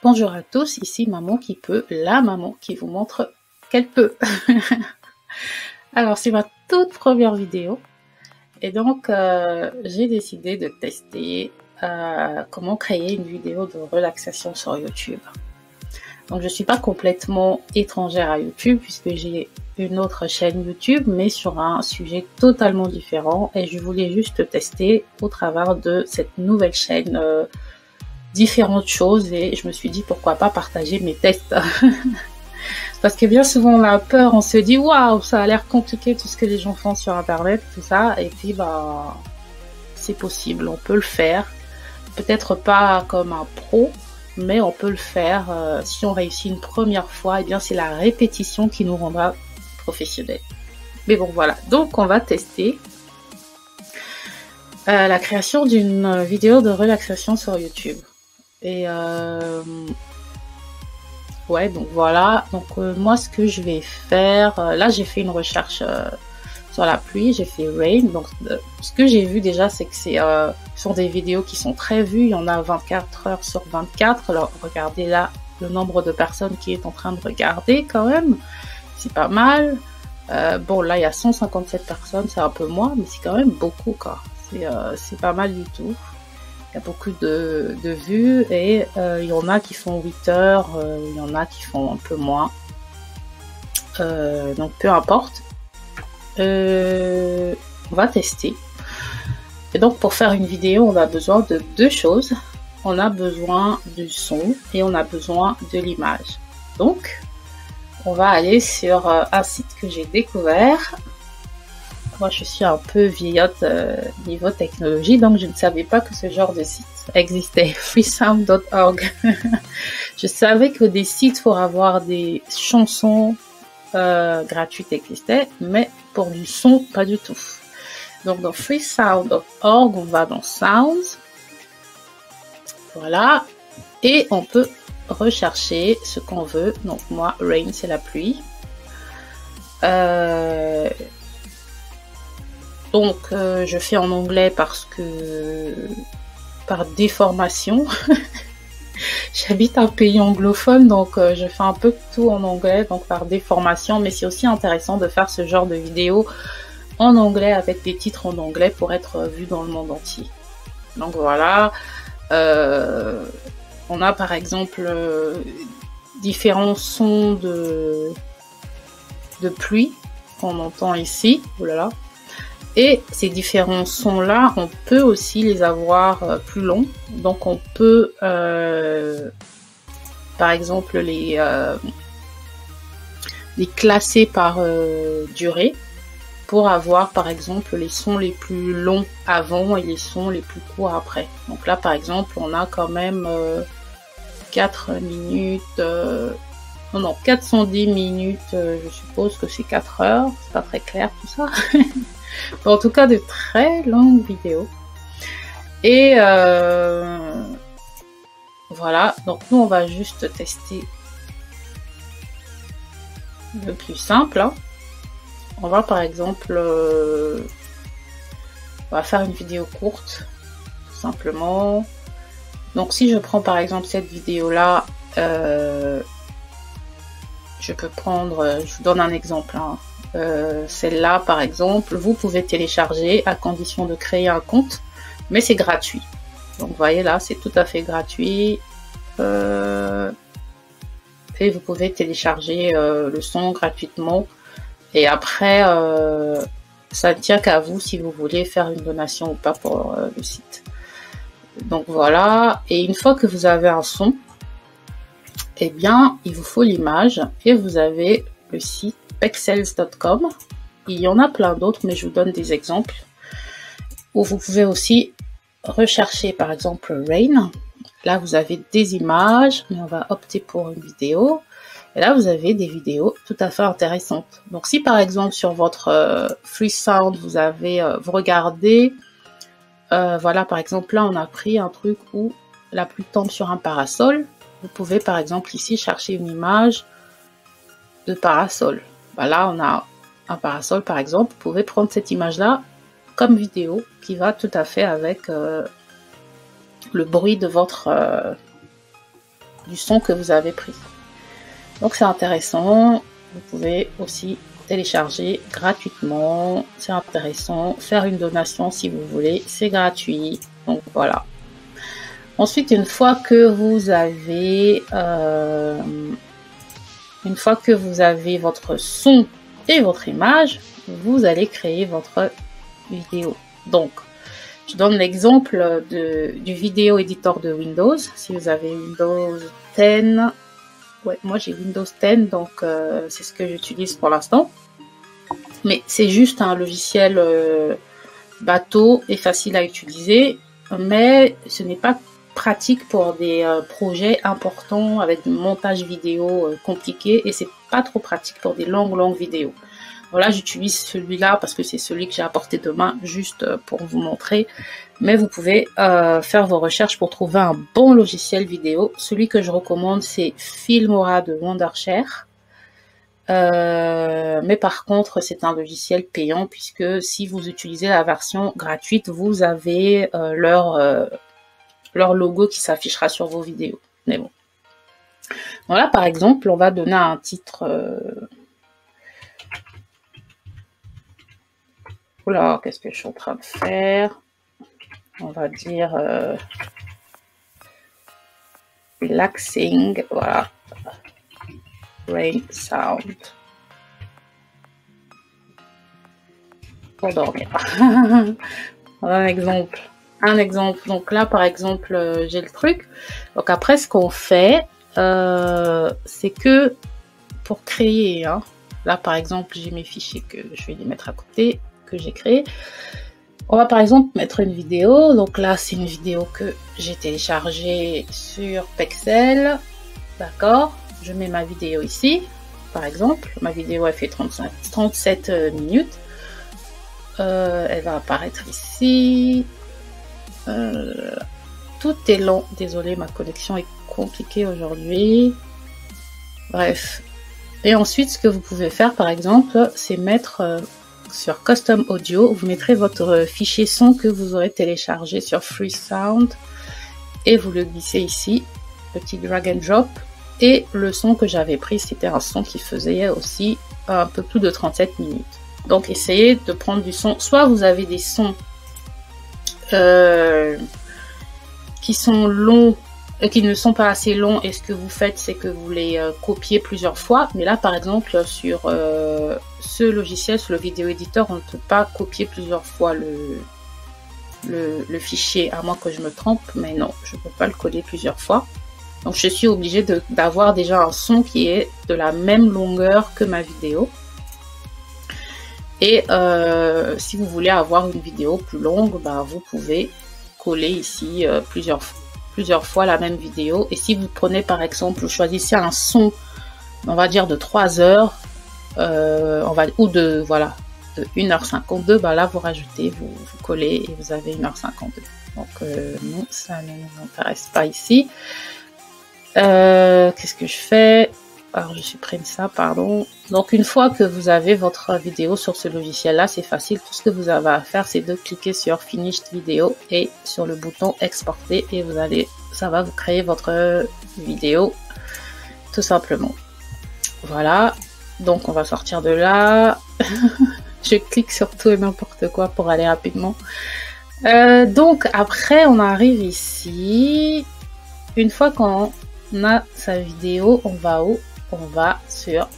Bonjour à tous, ici Maman qui peut, la maman qui vous montre qu'elle peut. Alors c'est ma toute première vidéo et donc j'ai décidé de tester comment créer une vidéo de relaxation sur YouTube. Donc je suis pas complètement étrangère à YouTube puisque j'ai une autre chaîne YouTube mais sur un sujet totalement différent et je voulais juste tester au travers de cette nouvelle chaîne différentes choses et je me suis dit pourquoi pas partager mes tests. Parce que bien souvent on a peur, on se dit waouh, ça a l'air compliqué tout ce que les gens font sur internet, tout ça, et puis c'est possible, on peut le faire. Peut-être pas comme un pro, mais on peut le faire si on réussit une première fois, et bien c'est la répétition qui nous rendra professionnels. Mais bon voilà, donc on va tester la création d'une vidéo de relaxation sur YouTube. Et ouais, donc voilà. Donc moi, ce que je vais faire, là, j'ai fait une recherche sur la pluie. J'ai fait rain. Donc ce que j'ai vu déjà, c'est que ce sont des vidéos qui sont très vues. Il y en a 24 heures sur 24. Alors regardez là le nombre de personnes qui est en train de regarder quand même. C'est pas mal. Bon, là, il y a 157 personnes. C'est un peu moins, mais c'est quand même beaucoup, quoi. C'est pas mal du tout. Il y a beaucoup de vues et il y en a qui font 8 heures, il y en a qui font un peu moins. Donc peu importe. On va tester. Et donc pour faire une vidéo, on a besoin de deux choses. On a besoin du son et on a besoin de l'image. Donc on va aller sur un site que j'ai découvert. Moi, je suis un peu vieillotte niveau technologie, donc je ne savais pas que ce genre de site existait. freesound.org. Je savais que des sites pour avoir des chansons gratuites existaient, mais pour du son, pas du tout. Donc, dans freesound.org, on va dans Sounds. Voilà. Et on peut rechercher ce qu'on veut. Donc, moi, rain, c'est la pluie. Donc, je fais en anglais parce que, par déformation, j'habite un pays anglophone, donc je fais un peu tout en anglais, donc par déformation, mais c'est aussi intéressant de faire ce genre de vidéo en anglais avec des titres en anglais pour être vu dans le monde entier. Donc voilà, on a par exemple différents sons de pluie qu'on entend ici. Oh là là. Et ces différents sons-là, on peut aussi les avoir plus longs. Donc on peut, par exemple, les classer par durée pour avoir, par exemple, les sons les plus longs avant et les sons les plus courts après. Donc là, par exemple, on a quand même 4 minutes... non, 410 minutes, je suppose que c'est 4 heures. C'est pas très clair tout ça. En tout cas, de très longues vidéos. Et voilà, donc nous on va juste tester le plus simple. Hein. On va par exemple, on va faire une vidéo courte, tout simplement. Donc si je prends par exemple cette vidéo-là, je peux prendre, je vous donne un exemple. Hein. Celle-là par exemple, vous pouvez télécharger à condition de créer un compte, mais c'est gratuit. Donc vous voyez là, c'est tout à fait gratuit. Et vous pouvez télécharger le son gratuitement. Et après, ça ne tient qu'à vous si vous voulez faire une donation ou pas pour le site. Donc voilà, et une fois que vous avez un son, eh bien, il vous faut l'image et vous avez le site pexels.com. Il y en a plein d'autres, mais je vous donne des exemples où vous pouvez aussi rechercher par exemple Rain. Là, vous avez des images, mais on va opter pour une vidéo. Et là, vous avez des vidéos tout à fait intéressantes. Donc, si par exemple sur votre Freesound, vous regardez, voilà, par exemple, là, on a pris un truc où la pluie tombe sur un parasol. Vous pouvez par exemple ici chercher une image de parasol. Là, on a un parasol par exemple. Vous pouvez prendre cette image-là comme vidéo qui va tout à fait avec le bruit de votre du son que vous avez pris. Donc c'est intéressant, vous pouvez aussi télécharger gratuitement, c'est intéressant, faire une donation si vous voulez, c'est gratuit, donc voilà. Ensuite, une fois que vous avez votre son et votre image, vous allez créer votre vidéo. Donc, je donne l'exemple du vidéo éditeur de Windows. Si vous avez Windows 10, ouais, moi j'ai Windows 10, donc c'est ce que j'utilise pour l'instant. Mais c'est juste un logiciel bateau et facile à utiliser, mais ce n'est pas pratique pour des projets importants avec du montage vidéo compliqué, et c'est pas trop pratique pour des longues vidéos. Voilà, j'utilise celui-là parce que c'est celui que j'ai apporté de main juste pour vous montrer. Mais vous pouvez faire vos recherches pour trouver un bon logiciel vidéo. Celui que je recommande, c'est Filmora de Wondershare. Mais par contre, c'est un logiciel payant puisque si vous utilisez la version gratuite, vous avez leur logo qui s'affichera sur vos vidéos. Mais bon. Voilà, par exemple, on va donner un titre... Oula, qu'est-ce que je suis en train de faire? On va dire... relaxing, voilà. Rain sound. Pour dormir. Un exemple. Donc là, par exemple, j'ai le truc. Donc après, ce qu'on fait, c'est que pour créer, hein, là par exemple, j'ai mes fichiers que je vais les mettre à côté, que j'ai créé. On va par exemple mettre une vidéo. Donc là, c'est une vidéo que j'ai téléchargée sur Pexel. D'accord. Je mets ma vidéo ici, par exemple. Ma vidéo, elle fait 37 minutes. Elle va apparaître ici. Tout est lent. Désolée, ma connexion est compliquée aujourd'hui. Bref. Et ensuite, ce que vous pouvez faire, par exemple, c'est mettre sur Custom Audio. Vous mettrez votre fichier son que vous aurez téléchargé sur Freesound et vous le glissez ici. Petit drag and drop. Et le son que j'avais pris, c'était un son qui faisait aussi un peu plus de 37 minutes. Donc, essayez de prendre du son. Soit vous avez des sons qui sont longs, qui ne sont pas assez longs, et ce que vous faites, c'est que vous les copiez plusieurs fois. Mais là, par exemple, sur ce logiciel, sur le vidéo éditeur, on ne peut pas copier plusieurs fois le fichier, à moins que je me trompe. Mais non, je ne peux pas le coller plusieurs fois. Donc, je suis obligée d'avoir déjà un son qui est de la même longueur que ma vidéo. Et si vous voulez avoir une vidéo plus longue, bah, vous pouvez coller ici plusieurs fois la même vidéo. Et si vous prenez par exemple, vous choisissez un son, on va dire de 3 heures, ou de 1h52, bah là vous rajoutez, vous collez et vous avez 1h52. Donc non, ça ne nous intéresse pas ici. Qu'est-ce que je fais? Alors je supprime ça, pardon. Donc une fois que vous avez votre vidéo sur ce logiciel-là, c'est facile. Tout ce que vous avez à faire, c'est de cliquer sur Finished Video et sur le bouton Exporter et ça va vous créer votre vidéo tout simplement. Voilà. Donc on va sortir de là. Je clique sur tout et n'importe quoi pour aller rapidement. Donc après, on arrive ici. Une fois qu'on a sa vidéo, on va où? On va sur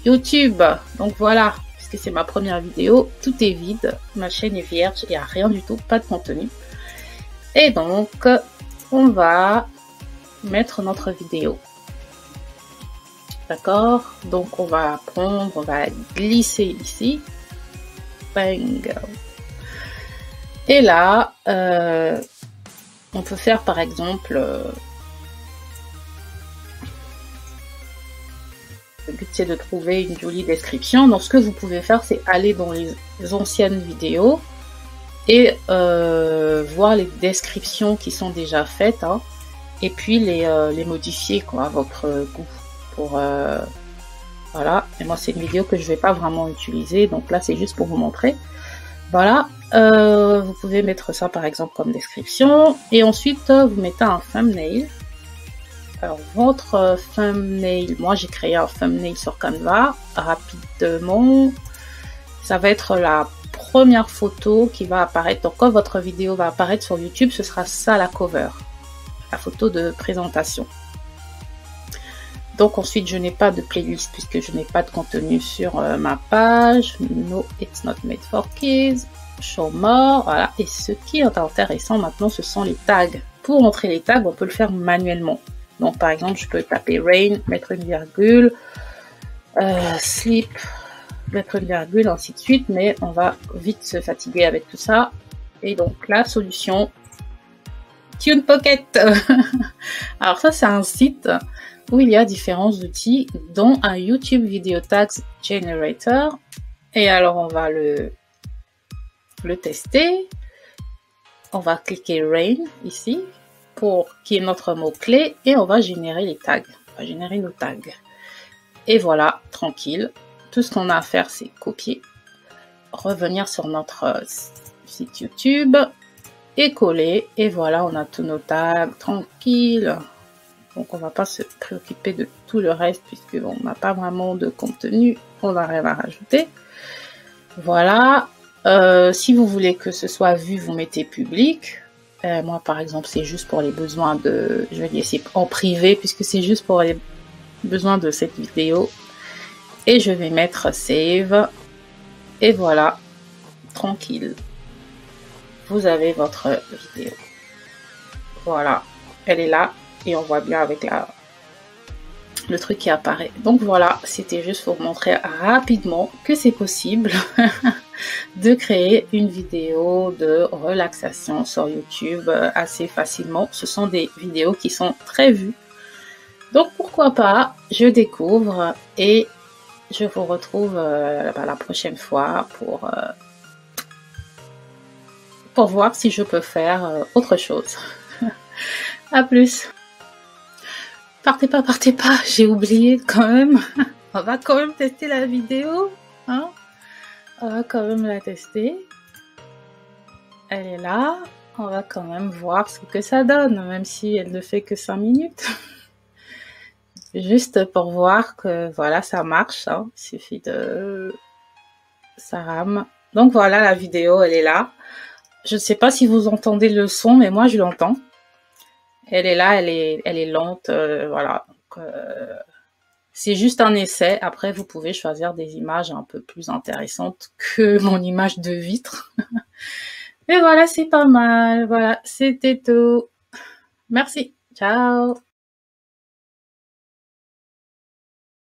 YouTube. Donc voilà, puisque c'est ma première vidéo, tout est vide, ma chaîne est vierge, il n'y a rien du tout, pas de contenu. Et donc, on va mettre notre vidéo. D'accord? Donc on va glisser ici. Bang. Et là, on peut faire par exemple... Le but, c'est de trouver une jolie description. Donc, ce que vous pouvez faire, c'est aller dans les anciennes vidéos et voir les descriptions qui sont déjà faites, hein, et puis les modifier quoi, à votre goût. Voilà. Et moi, c'est une vidéo que je ne vais pas vraiment utiliser. Donc là, c'est juste pour vous montrer. Voilà. Vous pouvez mettre ça, par exemple, comme description. Et ensuite, vous mettez un thumbnail. Alors, votre thumbnail, moi j'ai créé un thumbnail sur Canva rapidement. Ça va être la première photo qui va apparaître. Donc, quand votre vidéo va apparaître sur YouTube, ce sera ça la cover, la photo de présentation. Donc ensuite, je n'ai pas de playlist puisque je n'ai pas de contenu sur ma page. No, it's not made for kids. Show more. Voilà. Et ce qui est intéressant maintenant, ce sont les tags. Pour entrer les tags, on peut le faire manuellement. Donc par exemple, je peux taper rain, mettre une virgule, sleep, mettre une virgule, ainsi de suite. Mais on va vite se fatiguer avec tout ça. Et donc la solution, TunePocket. Alors ça, c'est un site où il y a différents outils, dont un YouTube Video Tags Generator. Et alors, on va le tester. On va cliquer Rain ici, qui est notre mot-clé, et on va générer les tags. On va générer nos tags. Et voilà, tranquille. Tout ce qu'on a à faire, c'est copier, revenir sur notre site YouTube, et coller. Et voilà, on a tous nos tags, tranquille. Donc, on va pas se préoccuper de tout le reste puisque on n'a pas vraiment de contenu. On n'a rien à rajouter. Voilà. Si vous voulez que ce soit vu, vous mettez public. Moi, par exemple, c'est juste pour les besoins de... Je vais laisser en privé puisque c'est juste pour les besoins de cette vidéo. Et je vais mettre save. Et voilà. Tranquille. Vous avez votre vidéo. Voilà. Elle est là. Et on voit bien avec le truc qui apparaît. Donc voilà, c'était juste pour vous montrer rapidement que c'est possible de créer une vidéo de relaxation sur YouTube assez facilement. Ce sont des vidéos qui sont très vues. Donc pourquoi pas, je découvre et je vous retrouve la prochaine fois pour voir si je peux faire autre chose. À plus. Partez pas, j'ai oublié quand même. On va quand même tester la vidéo. Hein? On va quand même la tester. Elle est là. On va quand même voir ce que ça donne, même si elle ne fait que 5 minutes. Juste pour voir que voilà, ça marche. Hein. Il suffit de... Ça rame. Donc voilà, la vidéo, elle est là. Je ne sais pas si vous entendez le son, mais moi je l'entends. Elle est là, elle est lente, voilà. C'est juste un essai. Après, vous pouvez choisir des images un peu plus intéressantes que mon image de vitre. Et voilà, c'est pas mal. Voilà, c'était tout. Merci. Ciao.